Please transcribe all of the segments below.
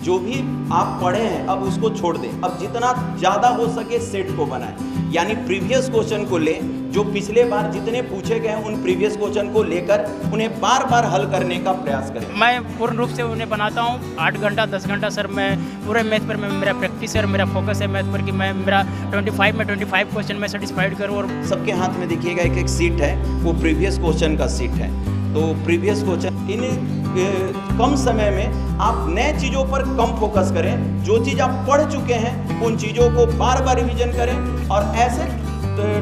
जो भी आप पढ़े हैं अब उसको छोड़ दें, अब जितना ज़्यादा हो सके सेट को बनाएं, यानी प्रीवियस क्वेश्चन को लें, जो पिछले बार जितने पूछे गए हैं उन प्रीवियस क्वेश्चन को लेकर उन्हें बार बार हल करने का प्रयास करें। मैं पूर्ण रूप से उन्हें बनाता हूँ 8 घंटा 10 घंटा सर। मैं पूरे मैथ पर मेरा प्रैक्टिस है और मेरा फोकस है मैथ पर कि मैं मेरा 25 क्वेश्चन में सेटिस्फाइड करूँ। और सबके हाथ में देखिएगा एक एक सीट है, वो प्रीवियस क्वेश्चन का सीट है। तो प्रीवियस क्वेश्चन इन कम समय में आप नए चीज़ों पर कम फोकस करें, जो चीज़ आप पढ़ चुके हैं उन चीज़ों को बार बार रिवीजन करें और ऐसे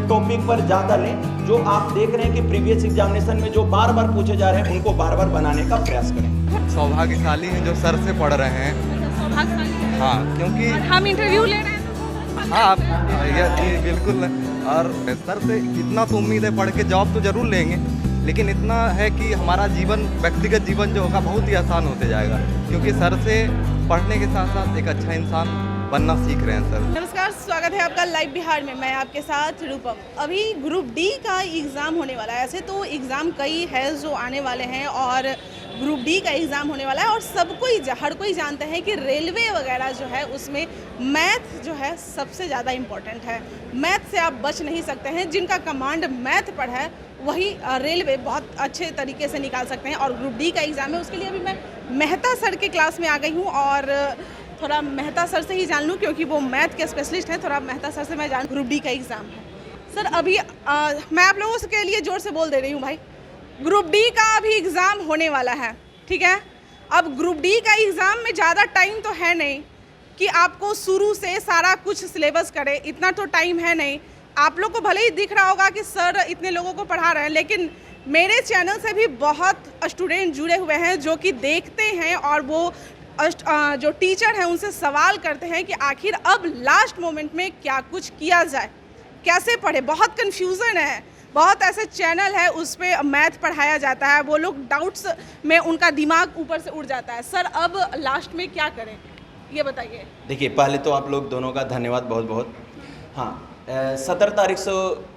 टॉपिक पर ज़्यादा लें जो आप देख रहे हैं कि प्रीवियस एग्जामिनेशन में जो बार बार पूछे जा रहे हैं उनको बार बार बनाने का प्रयास करें। सौभाग्यशाली हैं जो सर से पढ़ रहे हैं। हाँ, क्योंकि हम इंटरव्यू ले रहे हैं। हाँ, ये बिल्कुल। और सर से इतना तो उम्मीद है, पढ़ के जॉब तो ज़रूर लेंगे, लेकिन इतना है कि हमारा जीवन, व्यक्तिगत जीवन जो होगा बहुत ही आसान होते जाएगा, क्योंकि सर से पढ़ने के साथ साथ एक अच्छा इंसान बनना सीख रहे हैं सर। नमस्कार, स्वागत है आपका लाइव बिहार में। मैं आपके साथ रूपम। अभी ग्रुप डी का एग्ज़ाम होने वाला है। ऐसे तो एग्ज़ाम कई है जो आने वाले हैं और ग्रुप डी का एग्ज़ाम होने वाला है और हर कोई जानते हैं कि रेलवे वगैरह जो है उसमें मैथ जो है सबसे ज़्यादा इम्पोर्टेंट है। मैथ से आप बच नहीं सकते हैं। जिनका कमांड मैथ पर है वही रेलवे बहुत अच्छे तरीके से निकाल सकते हैं। और ग्रुप डी का एग्ज़ाम है, उसके लिए अभी मैं मेहता सर के क्लास में आ गई हूँ और थोड़ा मेहता सर से ही जान लूँ क्योंकि वो मैथ के स्पेशलिस्ट हैं। थोड़ा मेहता सर से मैं जान। ग्रुप डी का एग्ज़ाम है सर। अभी मैं आप लोगों के लिए ज़ोर से बोल दे रही हूँ भाई, ग्रुप डी का अभी एग्ज़ाम होने वाला है, ठीक है। अब ग्रुप डी का एग्ज़ाम में ज़्यादा टाइम तो है नहीं कि आपको शुरू से सारा कुछ सिलेबस करे, इतना तो टाइम है नहीं। आप लोग को भले ही दिख रहा होगा कि सर इतने लोगों को पढ़ा रहे हैं, लेकिन मेरे चैनल से भी बहुत स्टूडेंट जुड़े हुए हैं जो कि देखते हैं और वो जो टीचर हैं उनसे सवाल करते हैं कि आखिर अब लास्ट मोमेंट में क्या कुछ किया जाए, कैसे पढ़े। बहुत कन्फ्यूज़न है। बहुत ऐसे चैनल है उस पर मैथ पढ़ाया जाता है, वो लोग डाउट्स में उनका दिमाग ऊपर से उड़ जाता है। सर अब लास्ट में क्या करें ये बताइए। देखिए, पहले तो आप लोग दोनों का धन्यवाद बहुत बहुत। हाँ, 17 तारीख से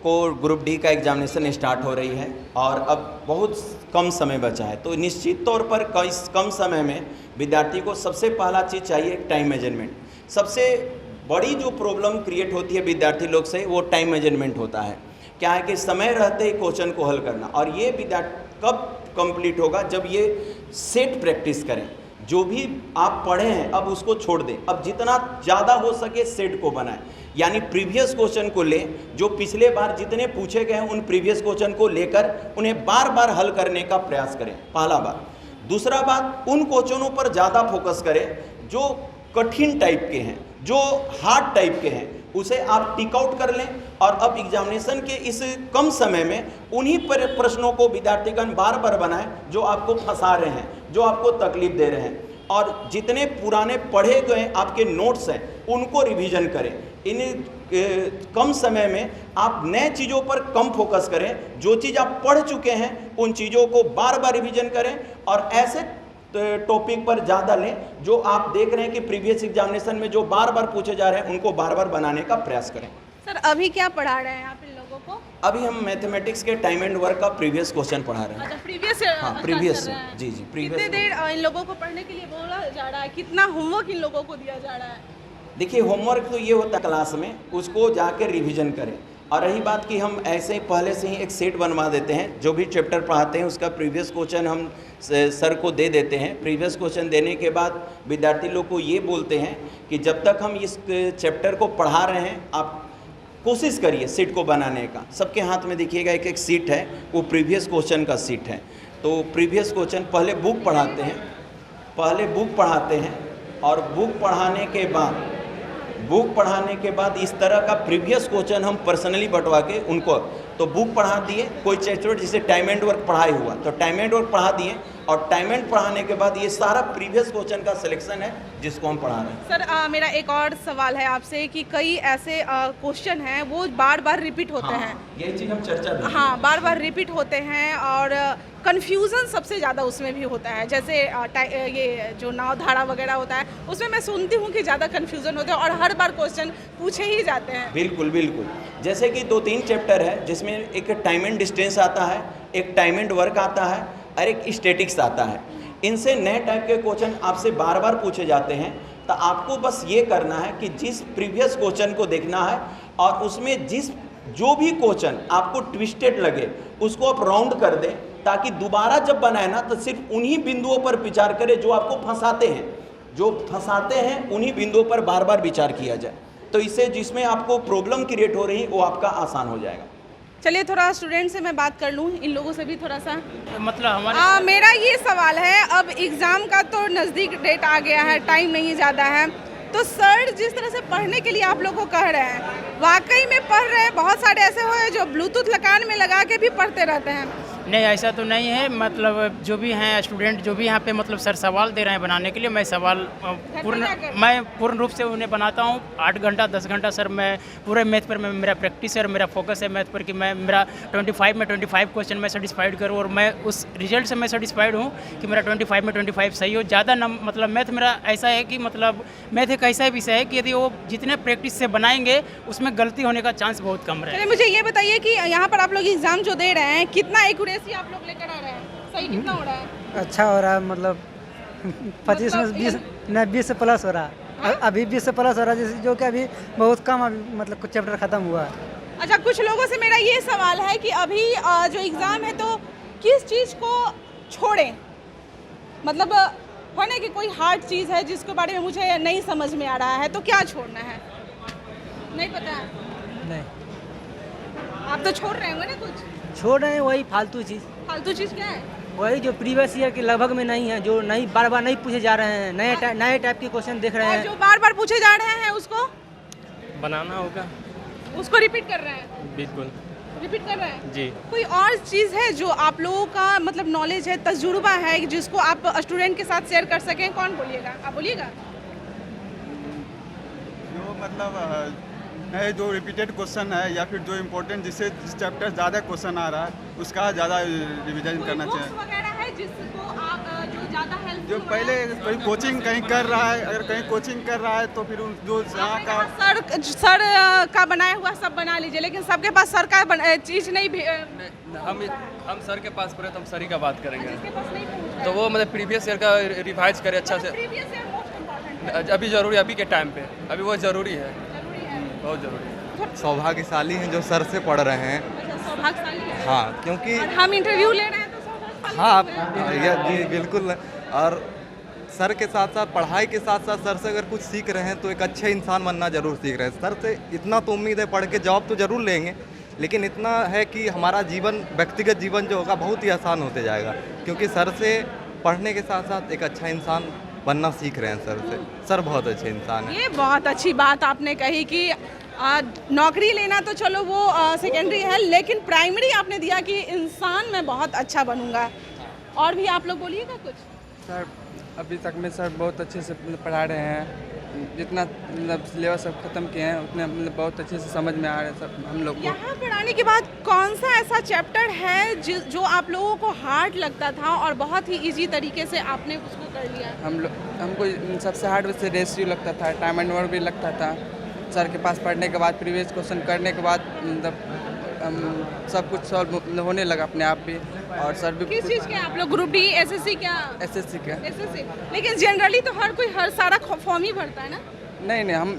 को ग्रुप डी का एग्जामिनेशन स्टार्ट हो रही है और अब बहुत कम समय बचा है। तो निश्चित तौर पर कम समय में विद्यार्थी को सबसे पहला चीज़ चाहिए टाइम मैनेजमेंट। सबसे बड़ी जो प्रॉब्लम क्रिएट होती है विद्यार्थी लोग से वो टाइम मैनेजमेंट होता है। क्या है कि समय रहते ही क्वेश्चन को हल करना, और ये विद्यार्थी कब कंप्लीट होगा, जब ये सेट प्रैक्टिस करें। जो भी आप पढ़े हैं अब उसको छोड़ दें, अब जितना ज़्यादा हो सके सेट को बनाएं, यानी प्रीवियस क्वेश्चन को लें, जो पिछले बार जितने पूछे गए हैं उन प्रीवियस क्वेश्चन को लेकर उन्हें बार बार हल करने का प्रयास करें, पहला बात। दूसरा बात, उन क्वेश्चनों पर ज़्यादा फोकस करें जो कठिन टाइप के हैं, जो हार्ड टाइप के हैं, उसे आप टिक आउट कर लें। और अब एग्जामिनेशन के इस कम समय में उन्हीं पर प्रश्नों को विद्यार्थीगण बार बार बनाएं जो आपको फंसा रहे हैं, जो आपको तकलीफ दे रहे हैं। और जितने पुराने पढ़े गए आपके नोट्स हैं उनको रिवीजन करें। इन कम समय में आप नए चीज़ों पर कम फोकस करें, जो चीज़ आप पढ़ चुके हैं उन चीज़ों को बार बार रिवीजन करें और ऐसे टॉपिक पर ज़्यादा लें जो आप देख रहे हैं कि प्रीवियस एग्जामिनेशन में जो बार बार पूछे जा रहे हैं उनको बार बार बनाने का प्रयास करें। सर अभी क्या पढ़ा रहे हैं आप इन लोगों को? अभी हम मैथमेटिक्स के टाइम एंड वर्क का प्रीवियस क्वेश्चन पढ़ा रहे हैं। अच्छा, प्रीवियस। हाँ, प्रीवियस। जी प्रीवियस। कितने देर इन लोगों को पढ़ने के लिए बोला जा रहा है? कितना होमवर्क इन लोगों को दिया जा रहा है? देखिए, होमवर्क तो ये होता है क्लास में, उसको जाकर रिवीजन करें। और रही बात कि हम ऐसे ही पहले से ही एक सेट बनवा देते हैं, जो भी चैप्टर पढ़ाते हैं उसका प्रीवियस क्वेश्चन हम सर को दे देते हैं। प्रीवियस क्वेश्चन देने के बाद विद्यार्थी लोग को ये बोलते हैं कि जब तक हम इस चैप्टर को पढ़ा रहे हैं आप कोशिश करिए सीट को बनाने का। सबके हाथ में देखिएगा एक एक सीट है, वो प्रीवियस क्वेश्चन का सीट है। तो प्रीवियस क्वेश्चन पहले बुक पढ़ाते हैं और बुक पढ़ाने के बाद इस तरह का प्रीवियस क्वेश्चन हम पर्सनली बंटवा के उनको, तो बुक पढ़ा दिए, कोई चैप्टर जिसे टाइम एंड वर्क पढ़ाई हुआ तो टाइम एंड वर्क पढ़ा दिए, और टाइम एंड पढ़ाने के बाद ये सारा प्रीवियस क्वेश्चन का सिलेक्शन है जिसको हम पढ़ा रहे हैं। सर मेरा एक और सवाल है आपसे कि कई ऐसे क्वेश्चन हैं वो बार बार रिपीट होते हैं। यही चीज़ हम चर्चा। हाँ, बार बार रिपीट होते हैं और कन्फ्यूज़न सबसे ज़्यादा उसमें भी होता है। जैसे ये जो नाव धारा वगैरह होता है उसमें मैं सुनती हूँ कि ज़्यादा कन्फ्यूज़न होता है और हर बार क्वेश्चन पूछे ही जाते हैं। बिल्कुल बिल्कुल। जैसे कि 2-3 चैप्टर है जिसमें एक टाइम एंड डिस्टेंस आता है, एक टाइम एंड वर्क आता है और एक स्टैटिक्स आता है। इनसे नए टाइप के क्वेश्चन आपसे बार बार पूछे जाते हैं, तो आपको बस ये करना है कि जिस प्रीवियस क्वेश्चन को देखना है और उसमें जो भी क्वेश्चन आपको ट्विस्टेड लगे उसको आप राउंड कर दें, ताकि दोबारा जब बनाए ना तो सिर्फ उन्हीं बिंदुओं पर विचार करें जो आपको फंसाते हैं, उन्हीं बिंदुओं पर बार बार विचार किया जाए। तो इससे जिसमें आपको प्रॉब्लम क्रिएट हो रही है वो आपका आसान हो जाएगा। चलिए थोड़ा स्टूडेंट से मैं बात कर लूँ, इन लोगों से भी थोड़ा सा। मतलब हमारे मेरा ये सवाल है, अब एग्ज़ाम का तो नज़दीक डेट आ गया है, टाइम नहीं ज़्यादा है, तो सर जिस तरह से पढ़ने के लिए आप लोगों को कह रहे हैं, वाकई में पढ़ रहे हैं? बहुत सारे ऐसे हुए जो ब्लूटूथ कान में लगा के भी पढ़ते रहते हैं। नहीं, ऐसा तो नहीं है। मतलब जो भी हैं स्टूडेंट, जो भी यहाँ पे मतलब सर सवाल दे रहे हैं बनाने के लिए, मैं सवाल पूर्ण रूप से उन्हें बनाता हूँ। 8 घंटा 10 घंटा सर मैं पूरे मैथ पर मेरा प्रैक्टिस है और मेरा फोकस है मैथ पर कि मैं मेरा 25 में 25 क्वेश्चन मैं सेटिस्फाइड करूँ, और मैं उस रिजल्ट से मैं सेटिस्फाइड हूँ कि मेरा 25 में 25 सही हो। ज़्यादा मतलब मैथ मेरा ऐसा है कि मतलब मैथ एक ऐसा विषय है कि यदि वो जितने प्रैक्टिस से बनाएंगे उसमें गलती होने का चांस बहुत कम रहेगा। चलिए मुझे ये बताइए कि यहाँ पर आप लोग एग्ज़ाम जो दे रहे हैं, कितना एक्यूरेसी आप लोग लेकर आ रहे हैं? सही कितना हो रहा है? अच्छा हो रहा है, मतलब 25 में 20 से प्लस हो रहा है। अभी 20 से प्लस हो रहा है, जैसे जो कि अभी बहुत कम अभी मतलब कुछ चैप्टर ख़त्म हुआ है। अच्छा, कुछ लोगों से मेरा ये सवाल है कि अभी जो एग्ज़ाम है तो किस चीज़ को छोड़ें? मतलब होने की कोई हार्ड चीज़ है जिसके बारे में मुझे नहीं समझ में आ रहा है, तो क्या छोड़ना है? नहीं पता है? नहीं, आप तो छोड़ रहे होंगे ना कुछ? छोड़ रहे हैं वही फालतू चीज़। फालतू चीज़ क्या है? वही जो प्रीवियस ईयर के लगभग में नहीं है, जो नहीं बार बार नहीं पूछे जा रहे हैं, नए टाइप के क्वेश्चन देख रहे और हैं। जो बार बार पूछे जा रहे हैं उसको बनाना होगा। उसको रिपीट कर रहे हैं? बिल्कुल रिपीट कर रहे हैं जी। कोई और चीज़ है जो आप लोगों का मतलब नॉलेज है, तजुर्बा है, जिसको आप स्टूडेंट के साथ शेयर कर सकें? कौन बोलिएगा? आप बोलिएगा। जो मतलब जो रिपीटेड क्वेश्चन है या फिर जो इम्पोर्टेंट जिससे जिस चैप्टर ज़्यादा क्वेश्चन आ रहा है उसका ज़्यादा रिविजन करना चाहिए। वगैरह है जिसको आप जो ज़्यादा हेल्प जो पहले कोई कोचिंग कहीं कर रहा है, अगर कहीं कोचिंग कर रहा है तो फिर जो यहाँ का सर का बनाया हुआ सब बना लीजिए, लेकिन सबके पास सर का चीज़ नहीं हम सर के पास पढ़े तो हम सर ही का बात करेंगे, जिसके पास नहीं पहुंच रहा तो वो मतलब प्रीवियस ईयर का रिवाइज करे अच्छा से। प्रीवियस ईयर मोस्ट इम्पोर्टेंट है, अभी ज़रूरी, अभी के टाइम पे अभी वो ज़रूरी है, जरूरी है। बहुत ज़रूरी है। सौभाग्यशाली हैं जो सर से पढ़ रहे हैं। अच्छा, सौभाग्यशाली है। हाँ, क्योंकि और हम इंटरव्यू ले रहे हैं तो सौभाग्यशाली हाँ हैं। जी बिल्कुल। और सर के साथ साथ पढ़ाई के साथ साथ सर से अगर कुछ सीख रहे हैं तो एक अच्छे इंसान बनना ज़रूर सीख रहे हैं। सर से इतना तो उम्मीद है, पढ़ के जॉब तो ज़रूर लेंगे, लेकिन इतना है कि हमारा जीवन, व्यक्तिगत जीवन जो होगा बहुत ही आसान होते जाएगा, क्योंकि सर से पढ़ने के साथ साथ एक अच्छा इंसान बनना सीख रहे हैं सर से। सर बहुत अच्छे इंसान हैं। ये बहुत अच्छी बात आपने कही कि नौकरी लेना तो चलो वो सेकेंडरी है, लेकिन प्राइमरी आपने दिया कि इंसान मैं बहुत अच्छा बनूंगा। और भी आप लोग बोलिएगा कुछ। सर अभी तक में सर बहुत अच्छे से पढ़ा रहे हैं, जितना मतलब सिलेबस सब खत्म किए हैं उतने मतलब बहुत अच्छे से समझ में आ रहे हैं सब हम लोग को। यहाँ पढ़ाने के बाद कौन सा ऐसा चैप्टर है जो आप लोगों को हार्ड लगता था और बहुत ही इजी तरीके से आपने उसको कर लिया? हमको सबसे हार्ड वैसे रेशियो लगता था, टाइम एंड वर्क भी लगता था। सर के पास पढ़ने के बाद, प्रीवियस क्वेश्चन करने के बाद मतलब सब कुछ सॉल्व होने लगा अपने आप भी। और सर भी किस चीज़ के आप लोग? Group D, SSC? क्या एसएससी के? एसएससी। लेकिन जनरली तो हर कोई हर सारा फॉर्म ही भरता है ना? नहीं, हम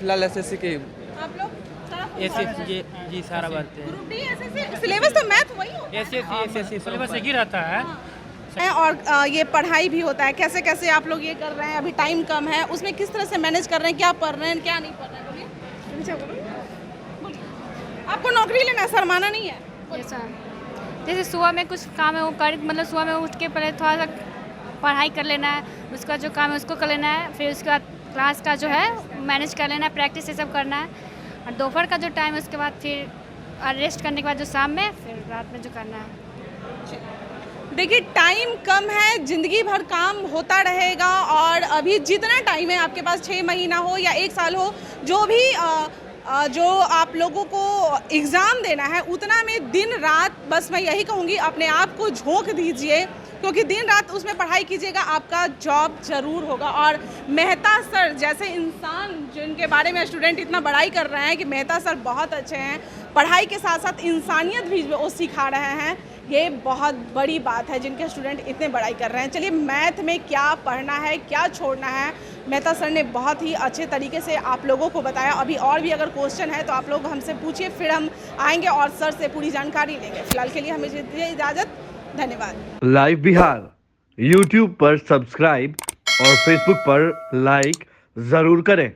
फिलहाल एसएससी के। आप लोग सारा form भरते हैं? जी सारा भरते हैं। ग्रुप डी, एसएससी, सिलेबस तो मैथ वही होता है। एसएससी सिलेबस एक ही रहता है। और ये पढ़ाई भी होता है, कैसे कैसे आप लोग ये कर रहे हैं? अभी टाइम कम है, उसमें किस तरह से मैनेज कर रहे हैं? क्या पढ़ रहे हैं, क्या नहीं पढ़ रहे हैं? बोलिए। आपको नौकरी लेना है, शर्माना नहीं है। जैसे सुबह में कुछ काम है वो कर, मतलब सुबह में उठ के पहले थोड़ा सा पढ़ाई कर लेना है, उसका जो काम है उसको कर लेना है, फिर उसके बाद क्लास का जो है मैनेज कर लेना है, प्रैक्टिस ये सब करना है, और दोपहर का जो टाइम है उसके बाद फिर रेस्ट करने के बाद जो शाम में फिर रात में जो करना है। देखिए टाइम कम है, ज़िंदगी भर काम होता रहेगा, और अभी जितना टाइम है आपके पास, 6 महीना हो या 1 साल हो, जो भी जो आप लोगों को एग्ज़ाम देना है उतना में दिन रात, बस मैं यही कहूँगी अपने आप को झोंक दीजिए, क्योंकि दिन रात उसमें पढ़ाई कीजिएगा, आपका जॉब ज़रूर होगा। और मेहता सर जैसे इंसान जिनके बारे में स्टूडेंट इतना बड़ाई कर रहे हैं कि मेहता सर बहुत अच्छे हैं, पढ़ाई के साथ साथ इंसानियत भी वो सिखा रहे हैं ये बहुत बड़ी बात है जिनके स्टूडेंट इतने पढ़ाई कर रहे हैं। चलिए, मैथ में क्या पढ़ना है, क्या छोड़ना है, मेहता सर ने बहुत ही अच्छे तरीके से आप लोगों को बताया। अभी और भी अगर क्वेश्चन है तो आप लोग हमसे पूछिए, फिर हम आएंगे और सर से पूरी जानकारी लेंगे। फिलहाल के लिए हमें दीजिए इजाज़त। धन्यवाद। लाइव बिहार यूट्यूब पर सब्सक्राइब और फेसबुक पर लाइक ज़रूर करें।